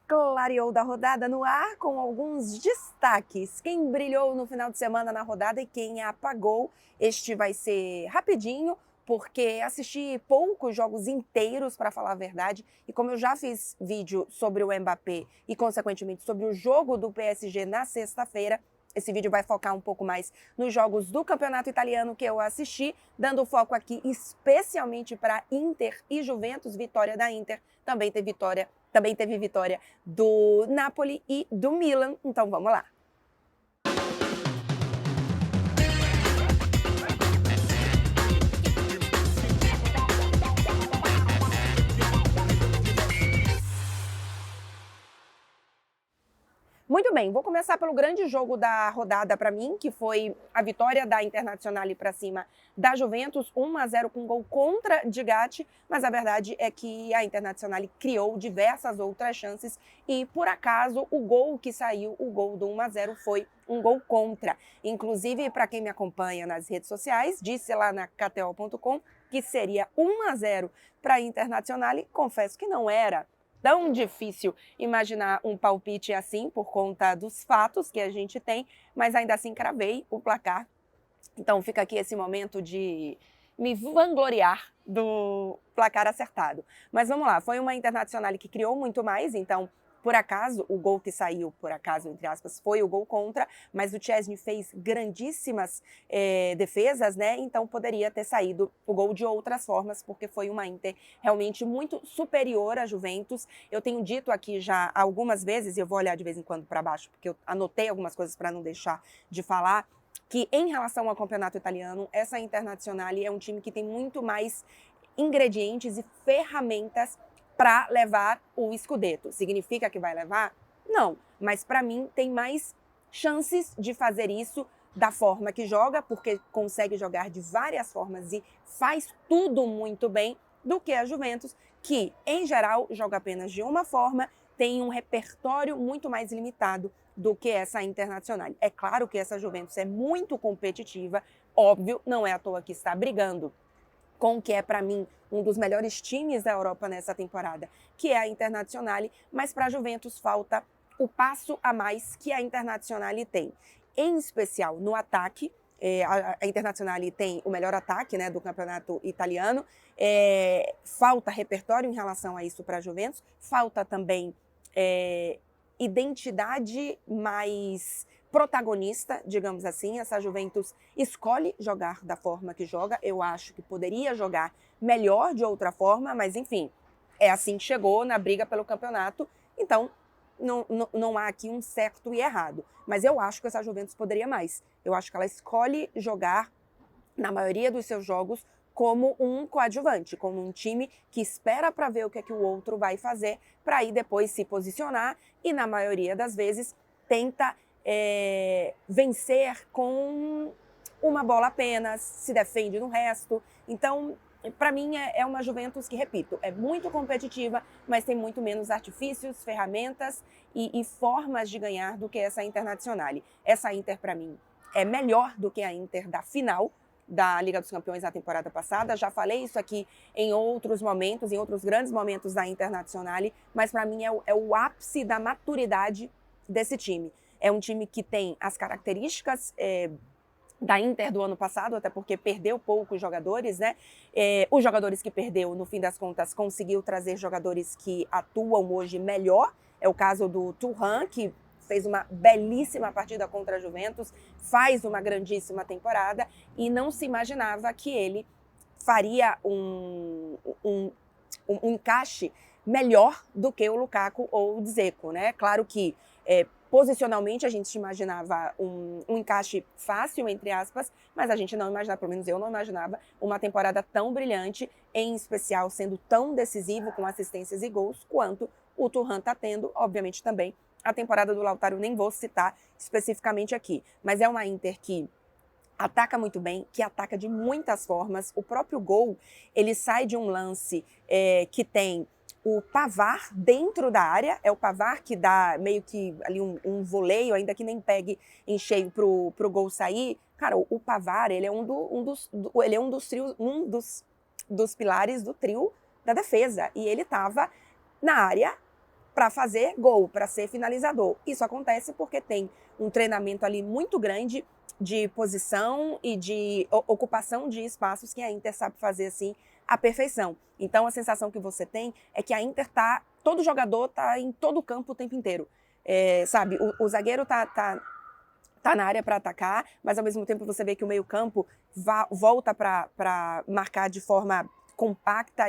Clareou da rodada no ar com alguns destaques. Quem brilhou no final de semana na rodada e quem apagou. Este vai ser rapidinho, porque assisti poucos jogos inteiros, para falar a verdade. E como eu já fiz vídeo sobre o Mbappé e, consequentemente, sobre o jogo do PSG na sexta-feira, esse vídeo vai focar um pouco mais nos jogos do Campeonato Italiano que eu assisti, dando foco aqui especialmente para Inter e Juventus, vitória da Inter, também teve vitória do Napoli e do Milan. Então vamos lá. Muito bem, vou começar pelo grande jogo da rodada para mim, que foi a vitória da Internazionale para cima da Juventus, 1-0 com gol contra de Gatti, mas a verdade é que a Internazionale criou diversas outras chances e, por acaso, o gol que saiu, o gol do 1-0, foi um gol contra. Inclusive, para quem me acompanha nas redes sociais, disse lá na KTO.com que seria 1-0 para a Internazionale, confesso que não era tão difícil imaginar um palpite assim por conta dos fatos que a gente tem, mas ainda assim cravei o placar. Então fica aqui esse momento de me vangloriar do placar acertado. Mas vamos lá, foi uma Internazionale que criou muito mais, então por acaso, o gol que saiu, por acaso, entre aspas, foi o gol contra, mas o Szczesny fez grandíssimas defesas, né? Então poderia ter saído o gol de outras formas, porque foi uma Inter realmente muito superior à Juventus. Eu tenho dito aqui já algumas vezes, e eu vou olhar de vez em quando para baixo, porque eu anotei algumas coisas para não deixar de falar, que em relação ao campeonato italiano, essa Internazionale é um time que tem muito mais ingredientes e ferramentas para levar o Scudetto. Significa que vai levar? Não, mas para mim tem mais chances de fazer isso da forma que joga, porque consegue jogar de várias formas e faz tudo muito bem, do que a Juventus, que em geral joga apenas de uma forma, tem um repertório muito mais limitado do que essa Internazionale. É claro que essa Juventus é muito competitiva, óbvio, não é à toa que está brigando com o que é, para mim, um dos melhores times da Europa nessa temporada, que é a Internazionale, mas para a Juventus falta o passo a mais que a Internazionale tem. Em especial no ataque, a Internazionale tem o melhor ataque, né, do campeonato italiano, falta repertório em relação a isso para a Juventus, falta também identidade mais protagonista, digamos assim. Essa Juventus escolhe jogar da forma que joga. Eu acho que poderia jogar melhor de outra forma, mas enfim, é assim que chegou na briga pelo campeonato. Então, não há aqui um certo e errado. Mas eu acho que essa Juventus poderia mais. Eu acho que ela escolhe jogar, na maioria dos seus jogos, como um coadjuvante, como um time que espera para ver o que é que o outro vai fazer, para aí depois se posicionar e, na maioria das vezes, tenta vencer com uma bola apenas, se defende no resto. Então, para mim, é uma Juventus que, repito, é muito competitiva, mas tem muito menos artifícios, ferramentas e formas de ganhar do que essa Internazionale. Essa Inter, para mim, é melhor do que a Inter da final da Liga dos Campeões na temporada passada. Já falei isso aqui em outros momentos, em outros grandes momentos da Internazionale, mas para mim é o ápice da maturidade desse time. É um time que tem as características da Inter do ano passado, até porque perdeu poucos jogadores, né? Os jogadores que perdeu, no fim das contas, conseguiu trazer jogadores que atuam hoje melhor. É o caso do Thuram, que fez uma belíssima partida contra a Juventus, faz uma grandíssima temporada e não se imaginava que ele faria um encaixe melhor do que o Lukaku ou o Dzeko, né? Claro que posicionalmente a gente imaginava um encaixe fácil, entre aspas, mas a gente não imaginava, pelo menos eu não imaginava, uma temporada tão brilhante, em especial sendo tão decisivo com assistências e gols, quanto o Thuram está tendo. Obviamente também a temporada do Lautaro nem vou citar especificamente aqui, mas é uma Inter que ataca muito bem, que ataca de muitas formas. O próprio gol, ele sai de um lance que tem o Pavard dentro da área, é o Pavard que dá meio que ali um voleio, ainda que nem pegue em cheio pro gol sair. Cara, o Pavard, ele é um dos pilares do trio da defesa, e ele estava na área para fazer gol, para ser finalizador. Isso acontece porque tem um treinamento ali muito grande de posição e de ocupação de espaços que a Inter sabe fazer assim à perfeição. Então a sensação que você tem é que a Inter todo jogador tá em todo o campo o tempo inteiro. Sabe, o zagueiro tá na área para atacar, mas ao mesmo tempo você vê que o meio-campo volta para marcar de forma compacta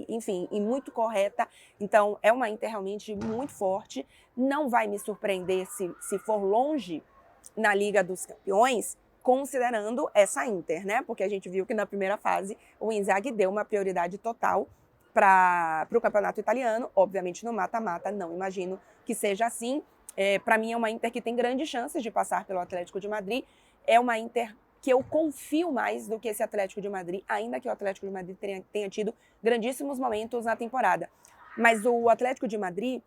enfim, e muito correta. Então é uma Inter realmente muito forte. Não vai me surpreender se for longe na Liga dos Campeões, considerando essa Inter, né? Porque a gente viu que na primeira fase o Inzaghi deu uma prioridade total para o campeonato italiano. Obviamente no mata-mata, não imagino que seja assim. Para mim é uma Inter que tem grandes chances de passar pelo Atlético de Madrid. É uma Inter que eu confio mais do que esse Atlético de Madrid, ainda que o Atlético de Madrid tenha tido grandíssimos momentos na temporada. Mas o Atlético de Madrid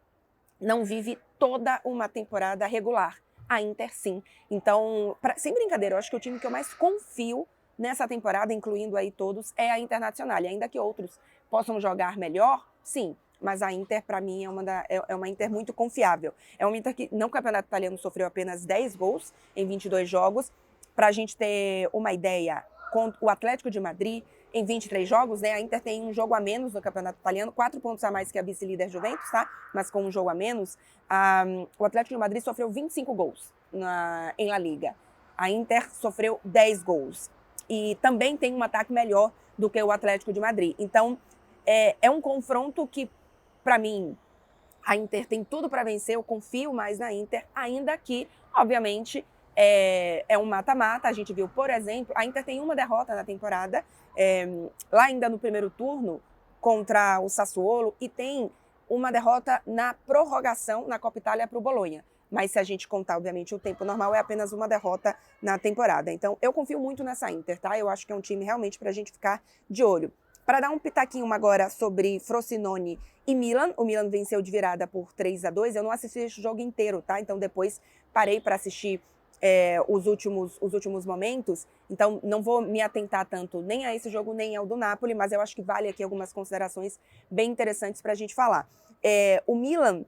não vive toda uma temporada regular. A Inter sim. Então, sem brincadeira, eu acho que o time que eu mais confio nessa temporada, incluindo aí todos, é a Internacional. E ainda que outros possam jogar melhor, sim. Mas a Inter, para mim, é uma Inter muito confiável. É uma Inter que, no Campeonato Italiano, sofreu apenas 10 gols em 22 jogos. Para a gente ter uma ideia, com o Atlético de Madrid, em 23 jogos, né, a Inter tem um jogo a menos no Campeonato Italiano, 4 pontos a mais que a vice-líder Juventus, tá? Mas com um jogo a menos. O Atlético de Madrid sofreu 25 gols em La Liga. A Inter sofreu 10 gols. E também tem um ataque melhor do que o Atlético de Madrid. Então, é um confronto que, para mim, a Inter tem tudo para vencer. Eu confio mais na Inter, ainda que, obviamente, é um mata-mata. A gente viu, por exemplo, a Inter tem uma derrota na temporada, lá ainda no primeiro turno, contra o Sassuolo, e tem uma derrota na prorrogação na Copa Itália para o Bolonha. Mas se a gente contar, obviamente, o tempo normal, é apenas uma derrota na temporada. Então, eu confio muito nessa Inter, tá? Eu acho que é um time realmente para a gente ficar de olho. Para dar um pitaquinho agora sobre Frosinone e Milan, o Milan venceu de virada por 3-2. Eu não assisti esse jogo inteiro, tá? Então depois parei para assistir os últimos momentos. Então não vou me atentar tanto nem a esse jogo, nem ao do Napoli, mas eu acho que vale aqui algumas considerações bem interessantes para a gente falar. O Milan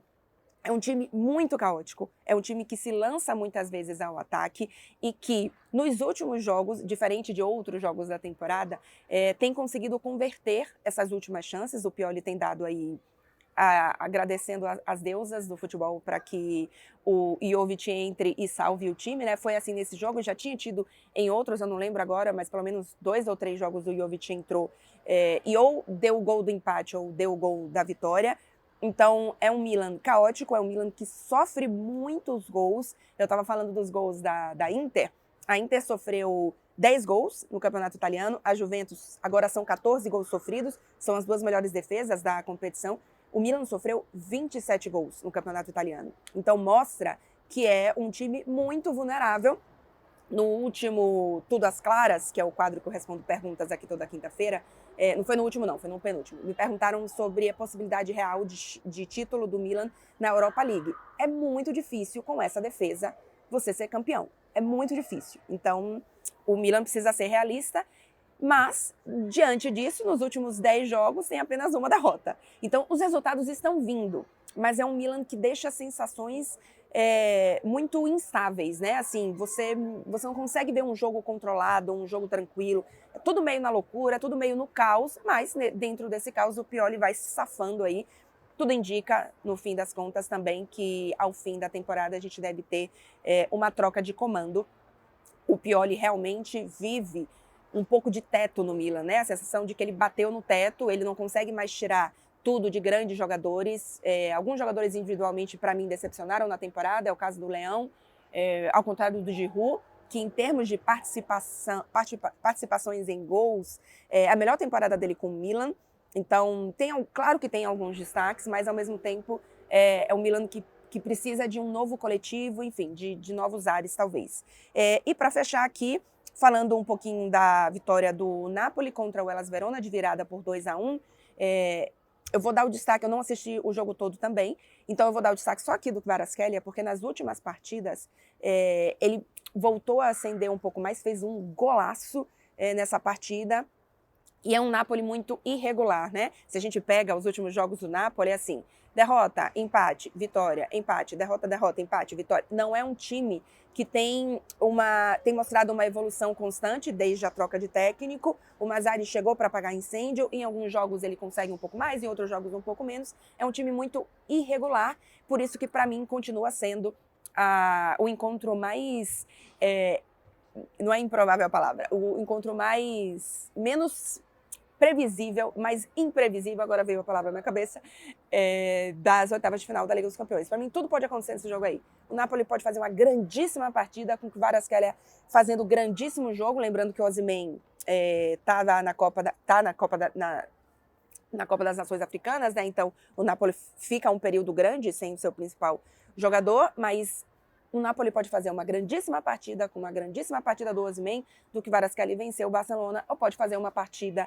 é um time muito caótico, é um time que se lança muitas vezes ao ataque e que, nos últimos jogos, diferente de outros jogos da temporada, tem conseguido converter essas últimas chances. O Pioli tem dado aí, agradecendo as deusas do futebol para que o Jovic entre e salve o time, né? Foi assim nesse jogo, já tinha tido em outros, eu não lembro agora, mas pelo menos 2 ou 3 jogos o Jovic entrou e ou deu o gol do empate ou deu o gol da vitória. Então, é um Milan caótico, é um Milan que sofre muitos gols. Eu estava falando dos gols da Inter. A Inter sofreu 10 gols no Campeonato Italiano. A Juventus agora são 14 gols sofridos. São as 2 melhores defesas da competição. O Milan sofreu 27 gols no Campeonato Italiano. Então, mostra que é um time muito vulnerável. No último Tudo às Claras, que é o quadro que eu respondo perguntas aqui toda quinta-feira, não foi no último não, foi no penúltimo, me perguntaram sobre a possibilidade real de título do Milan na Europa League. É muito difícil com essa defesa você ser campeão, é muito difícil. Então o Milan precisa ser realista, mas diante disso, nos últimos 10 jogos tem apenas uma derrota. Então os resultados estão vindo, mas é um Milan que deixa sensações muito instáveis, né? Assim, você não consegue ver um jogo controlado, um jogo tranquilo. É tudo meio na loucura, tudo meio no caos, mas dentro desse caos o Pioli vai se safando aí. Tudo indica, no fim das contas, também que ao fim da temporada a gente deve ter uma troca de comando. O Pioli realmente vive um pouco de teto no Milan, né? A sensação de que ele bateu no teto, ele não consegue mais tirar tudo de grandes jogadores. Alguns jogadores individualmente, para mim, decepcionaram na temporada. É o caso do Leão, ao contrário do Giroud, que em termos de participações em gols, é a melhor temporada dele com o Milan. Então, claro que tem alguns destaques, mas ao mesmo tempo é o Milan que precisa de um novo coletivo, enfim, de novos ares, talvez. E para fechar aqui, falando um pouquinho da vitória do Napoli contra o Hellas Verona, de virada por 2-1, eu vou dar o destaque, eu não assisti o jogo todo também, então eu vou dar o destaque só aqui do Kvaratskhelia, porque nas últimas partidas ele voltou a acender um pouco mais, fez um golaço nessa partida. E é um Napoli muito irregular, né? Se a gente pega os últimos jogos do Napoli, é assim: derrota, empate, vitória, empate, derrota, derrota, empate, vitória. Não é um time que tem mostrado uma evolução constante desde a troca de técnico. O Mazzarri chegou para apagar incêndio. Em alguns jogos ele consegue um pouco mais, em outros jogos um pouco menos. É um time muito irregular, por isso que para mim continua sendo o encontro mais... não é improvável a palavra, o encontro menos previsível, mais imprevisível, agora veio a palavra na minha cabeça, das oitavas de final da Liga dos Campeões. Para mim, tudo pode acontecer nesse jogo aí. O Napoli pode fazer uma grandíssima partida, com o Kvaratskhelia fazendo grandíssimo jogo, lembrando que o Osimhen tá na Copa das Nações Africanas, né? Então o Napoli fica um período grande sem o seu principal jogador, mas o Napoli pode fazer uma grandíssima partida, com uma grandíssima partida do Osimhen, do Kvaratskhelia vencer o Barcelona, ou pode fazer uma partida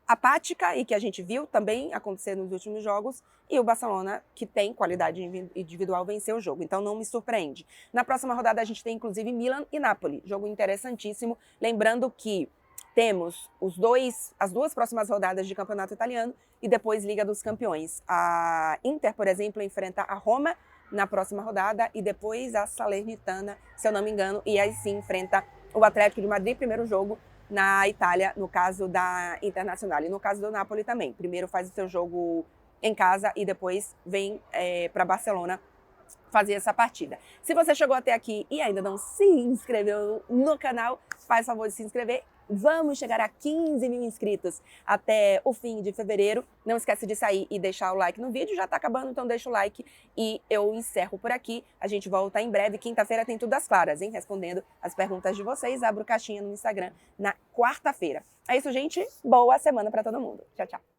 apática, e que a gente viu também acontecer nos últimos jogos, e o Barcelona, que tem qualidade individual, venceu o jogo. Então não me surpreende. Na próxima rodada a gente tem inclusive Milan e Napoli, jogo interessantíssimo, lembrando que temos as duas próximas rodadas de campeonato italiano e depois Liga dos Campeões. A Inter, por exemplo, enfrenta a Roma na próxima rodada e depois a Salernitana, se eu não me engano, e aí sim enfrenta o Atlético de Madrid, primeiro jogo na Itália, no caso da Internazionale. E no caso do Napoli também, primeiro faz o seu jogo em casa e depois vem para Barcelona fazer essa partida. Se você chegou até aqui e ainda não se inscreveu no canal, faz favor de se inscrever. Vamos chegar a 15 mil inscritos até o fim de fevereiro. Não esquece de sair e deixar o like no vídeo. Já tá acabando, então deixa o like e eu encerro por aqui. A gente volta em breve. Quinta-feira tem Tudo às Claras, hein? Respondendo as perguntas de vocês. Abro caixinha no Instagram na quarta-feira. É isso, gente. Boa semana para todo mundo. Tchau, tchau.